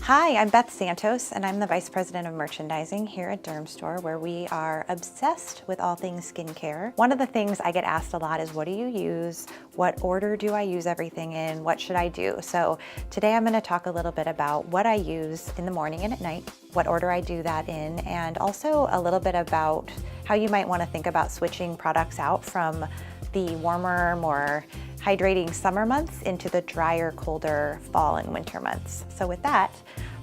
Hi, I'm Beth Santos, and I'm the Vice President of Merchandising here at Dermstore, where we are obsessed with all things skincare. One of the things I get asked a lot is, what do you use? What order do I use everything in? What should I do? So today I'm going to talk a little bit about what I use in the morning and at night, what order I do that in, and also a little bit about how you might want to think about switching products out from the warmer, more hydrating summer months into the drier, colder fall and winter months. So with that,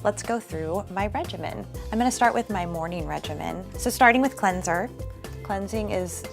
let's go through my regimen. I'm going to start with my morning regimen. So starting with cleanser. Cleansing is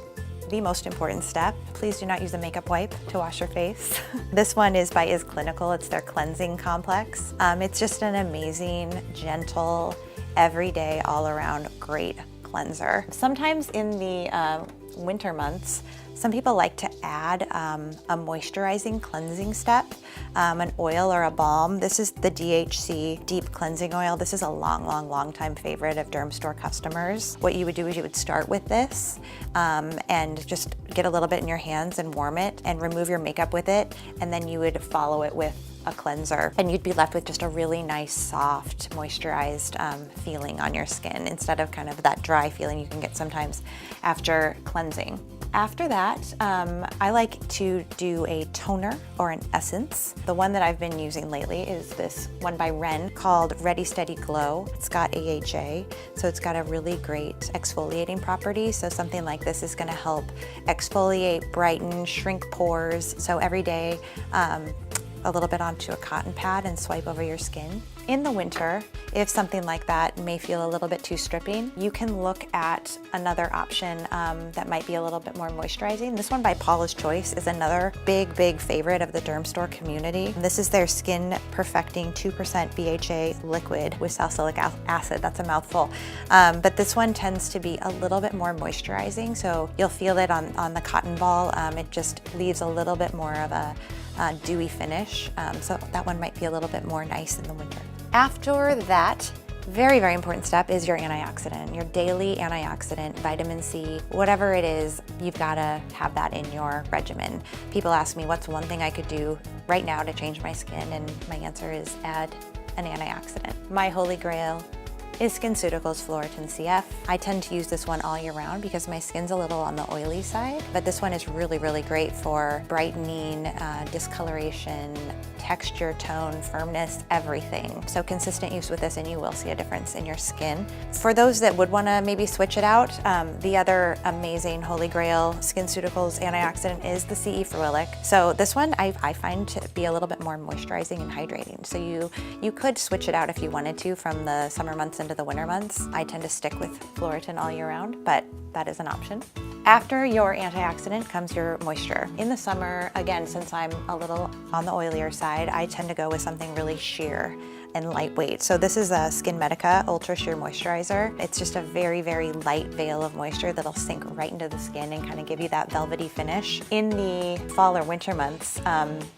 the most important step. Please do not use a makeup wipe to wash your face. This one is by Is Clinical. It's their cleansing complex. It's just an amazing, gentle, everyday, all around great cleanser. Sometimes in the winter months, some people like to add a moisturizing cleansing step, an oil or a balm. This is the DHC Deep Cleansing Oil. This is a long time favorite of Dermstore customers. What you would do is you would start with this and just get a little bit in your hands and warm it and remove your makeup with it, and then you would follow it with a cleanser, and you'd be left with just a really nice, soft, moisturized feeling on your skin instead of kind of that dry feeling you can get sometimes after cleansing. After that, I like to do a toner or an essence. The one that I've been using lately is this one by Ren called Ready Steady Glow. It's got AHA, so it's got a really great exfoliating property. So something like this is gonna help exfoliate, brighten, shrink pores. So every day, a little bit onto a cotton pad and swipe over your skin. In the winter, if something like that may feel a little bit too stripping, you can look at another option that might be a little bit more moisturizing. This one by Paula's Choice is another big favorite of the Dermstore community. This is their Skin Perfecting 2% BHA liquid with salicylic acid. That's a mouthful. But this one tends to be a little bit more moisturizing, so you'll feel it on the cotton ball. It just leaves a little bit more of a dewy finish, so that one might be a little bit more nice in the winter. After that, very important step is your antioxidant, your daily antioxidant, vitamin C, whatever it is, you've got to have that in your regimen. People ask me what's one thing I could do right now to change my skin, and my answer is add an antioxidant. My holy grail is SkinCeuticals Floratin CF. I tend to use this one all year round because my skin's a little on the oily side, but this one is really great for brightening, discoloration, texture, tone, firmness, everything. So consistent use with this and you will see a difference in your skin. For those that would want to maybe switch it out, the other amazing holy grail SkinCeuticals antioxidant is the CE Ferulic. So this one I find to be a little bit more moisturizing and hydrating. So you could switch it out if you wanted to from the summer months into the winter months. I tend to stick with Floratin all year round, but that is an option. After your antioxidant comes your moisture. In the summer, again, since I'm a little on the oilier side, I tend to go with something really sheer and lightweight. So this is a Skin Medica Ultra Sheer Moisturizer. It's just a very light veil of moisture that'll sink right into the skin and kind of give you that velvety finish. In the fall or winter months,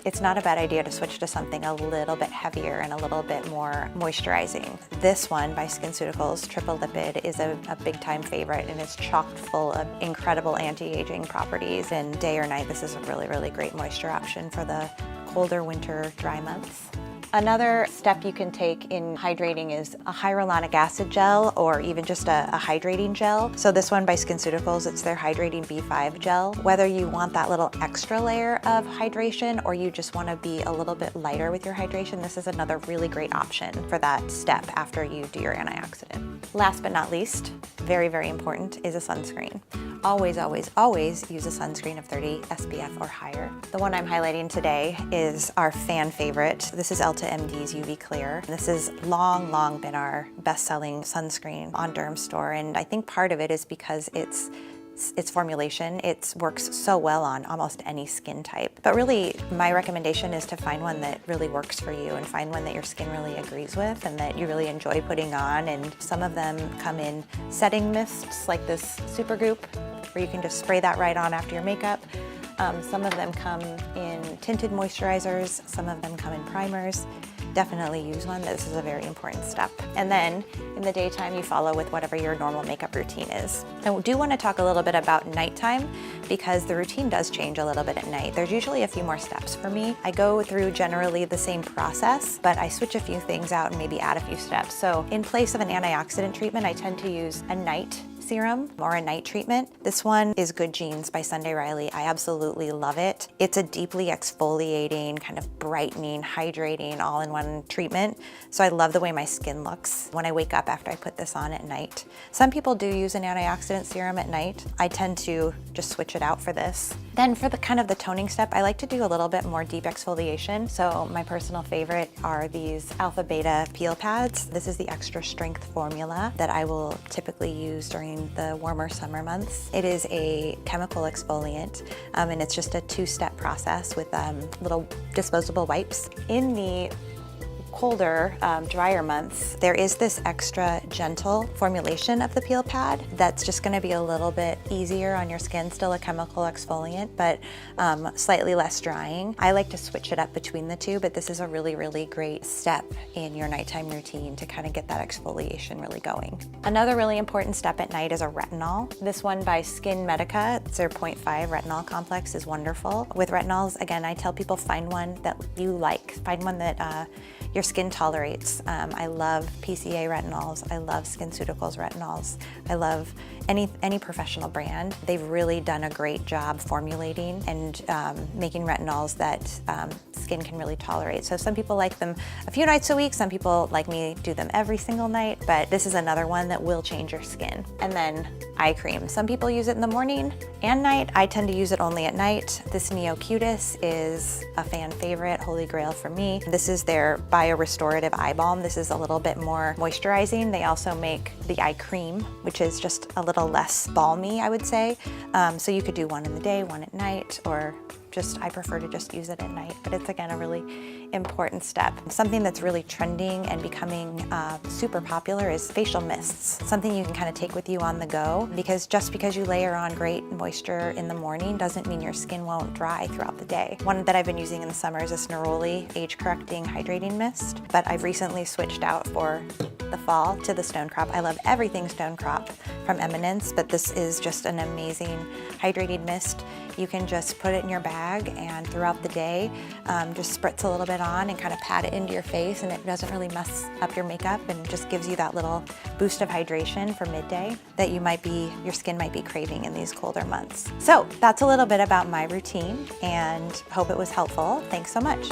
it's not a bad idea to switch to something a little bit heavier and a little bit more moisturizing. This one by SkinCeuticals, Triple Lipid, is a big time favorite, and it's chocked full of incredible anti-aging properties. And day or night, this is a really great moisture option for the colder winter dry months. Another step you can take in hydrating is a hyaluronic acid gel, or even just a hydrating gel. So this one by SkinCeuticals, it's their Hydrating B5 gel. Whether you want that little extra layer of hydration or you just want to be a little bit lighter with your hydration, this is another really great option for that step after you do your antioxidant. Last but not least, very important, is a sunscreen. Always use a sunscreen of 30 SPF or higher. The one I'm highlighting today is our fan favorite. This is Elta MD's UV Clear. This has long been our best-selling sunscreen on Dermstore, and I think part of it is because its formulation, it works so well on almost any skin type. But really, my recommendation is to find one that really works for you and find one that your skin really agrees with and that you really enjoy putting on. And some of them come in setting mists like this Supergoop, where you can just spray that right on after your makeup. Some of them come in tinted moisturizers, some of them come in primers. definitely use one. This is a very important step. And then in the daytime, you follow with whatever your normal makeup routine is. I do want to talk a little bit about nighttime because the routine does change a little bit at night. There's usually a few more steps for me. I go through generally the same process, but I switch a few things out and maybe add a few steps. So in place of an antioxidant treatment, I tend to use a night serum or a night treatment. This one is Good Genes by Sunday Riley. I absolutely love it. It's a deeply exfoliating, kind of brightening, hydrating, all-in-one treatment. So I love the way my skin looks when I wake up after I put this on at night. Some people do use an antioxidant serum at night. I tend to just switch it out for this. Then for the kind of the toning step, I like to do a little bit more deep exfoliation. So my personal favorite are these Alpha Beta peel pads. This is the extra strength formula that I will typically use during the warmer summer months. It is a chemical exfoliant, and it's just a two-step process with little disposable wipes. In the colder, drier months, there is this extra gentle formulation of the peel pad that's just gonna be a little bit easier on your skin, still a chemical exfoliant, but slightly less drying. I like to switch it up between the two, but this is a really, really great step in your nighttime routine to kind of get that exfoliation really going. Another really important step at night is a retinol. This one by Skin Medica, it's their 0.5 retinol complex, is wonderful. With retinols, again, I tell people find one that you like, find one that your skin tolerates. I love PCA retinols. I love SkinCeuticals retinols. I love any professional brand. They've really done a great job formulating and making retinols that skin can really tolerate. So some people like them a few nights a week. Some people, like me, do them every single night, but this is another one that will change your skin. And then eye cream. Some people use it in the morning and night. I tend to use it only at night. This Neo-Cutis is a fan favorite, holy grail for me. This is their Bio-Restorative Eye Balm. This is a little bit more moisturizing. They also make the eye cream, which is just a little less balmy, I would say. So you could do one in the day, one at night, or I prefer to just use it at night, but it's again a really important step. Something that's really trending and becoming super popular is facial mists. Something you can kind of take with you on the go, because just because you layer on great moisture in the morning doesn't mean your skin won't dry throughout the day. One that I've been using in the summer is this Neroli Age Correcting Hydrating Mist, but I've recently switched out for the fall to the Stone Crop. I love everything Stone Crop from Eminence, but this is just an amazing hydrating mist. You can just put it in your bag and throughout the day, just spritz a little bit on and kind of pat it into your face, and it doesn't really mess up your makeup and just gives you that little boost of hydration for midday that your skin might be craving in these colder months. So that's a little bit about my routine and hope it was helpful. Thanks so much.